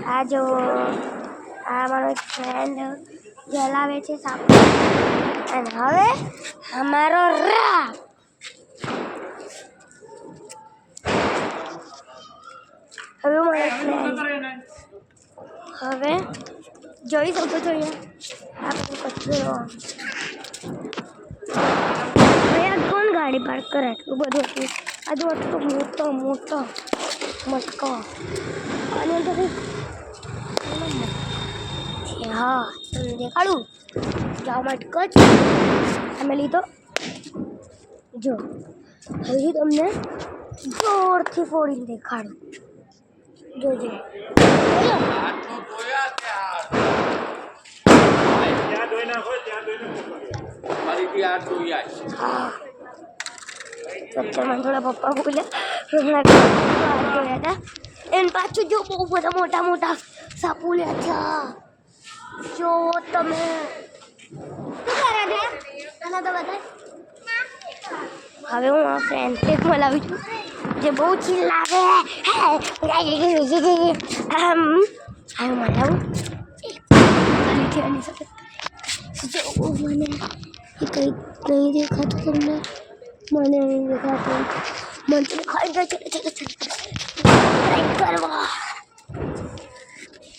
આ જો આ મારો એક ફ્રેન્ડ જલાવે છે સાપ અને હવે અમારો રા હવે મારો ફ્રેન્ડ હવે જોઈ શકો છો અહીંયા આપણું કચરો કોણ ગાડી પાર્ક કરે એટલું બધું હતું આજુ આટલો મોટો મોટો મટકો અને તો હા તમને દેખાડું જાઓ મટકો જ અમે લીધો જો હજી તમને જોરથી ફોડીને દેખાડું જોજો સત્તરમાં થોડા પપ્પા બોલ્યા હતા એને પાછું જો બહુ બધા મોટા મોટા સાપુલ્યા છે જો તમે હવે હું આ ફ્રેન્ડને બોલાવું છું જે બહુ ચિલ્લાવે બોલાવું મને કંઈ નહીં દેખાતું તમને મને નહીં દેખાતું મને દેખાઈ ગયો કરવા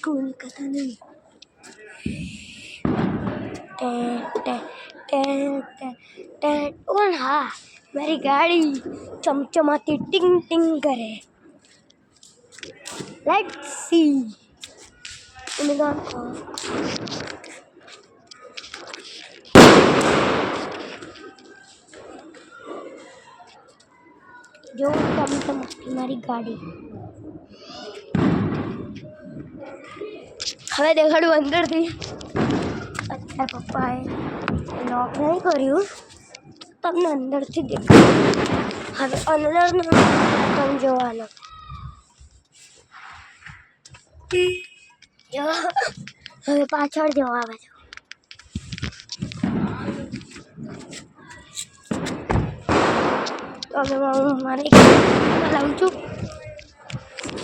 કોલકાતા નહીં और हाँ मेरी गाड़ी चमचमाती टिंग टिंग करे लेट्स सी जो चमचमाती मारी गाड़ी હવે દેખાડું અંદરથી અત્યારે પપ્પાએ લોક નહીં કર્યું તમને અંદરથી દેખાડું હવે અંદરનો તમે જોવાનો હવે પાછળ જવા આવે છે તો હવે હું મારે લાવું છું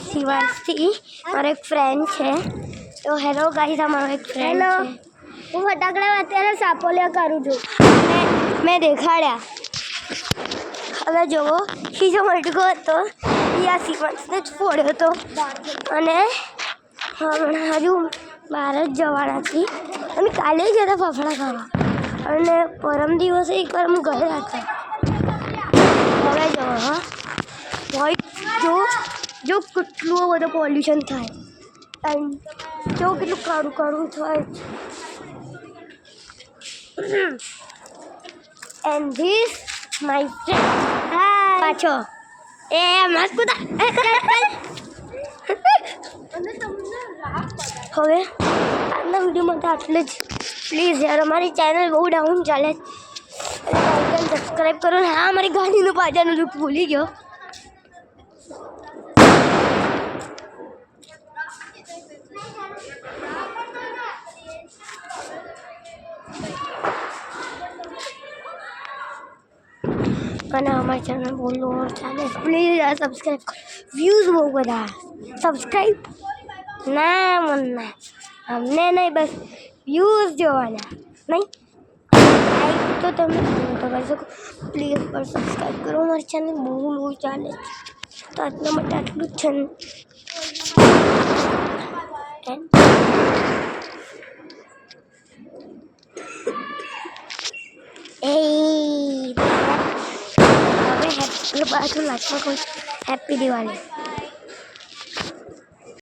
શિવાંશથી મારો એક ફ્રેન્ડ છે તો હેલો ગાઈસ આ મારો એક ફ્રેન્ડ છે હું ફટાકડા અત્યારે સાપોલિયા કરું છું મેં દેખાડ્યા હવે જુઓ બીજો મટકો હતો એ આ શિવાંશને જ ફોડ્યો હતો અને હમણાં હજુ બહાર જ જવાના છીએ અને કાલે જ હતા ફફડા ખાવા અને પરમ દિવસે એકવાર હું ગયા હતા હવે જુઓ હા ભાઈ જો કેટલું બધું પોલ્યુશન થાય જો કેટલું કાળું કાળું થાય એન્ડ ધીસ માય ફ્રેન્ડ પાછો એ મસ્ત કુદા હવે આજના વિડીયોમાં તો આટલું જ પ્લીઝ યાર અમારી ચેનલ બહુ ડાઉન ચાલે સબસ્ક્રાઈબ કરો ને હા અમારી ગાડીનું પાછળનું લુક ભૂલી ગયો અને અમારી ચેનલ બહુ લો ચાલે પ્લીઝ યાર સબસ્ક્રાઈબ કરો વ્યૂઝ બહુ બધા સબસ્ક્રાઈબ ના મનના અમને નહીં બસ વ્યૂઝ જોવાના નહીં લાઈક તો તમે તો કરી શકો પ્લીઝ પર સબસ્ક્રાઈબ કરો અમારી ચેનલ બહુ લો ચાલે તો આજના માટે આટલું જ છે હવે હેપી બાજુ લાગવા કહું હેપી દિવાળી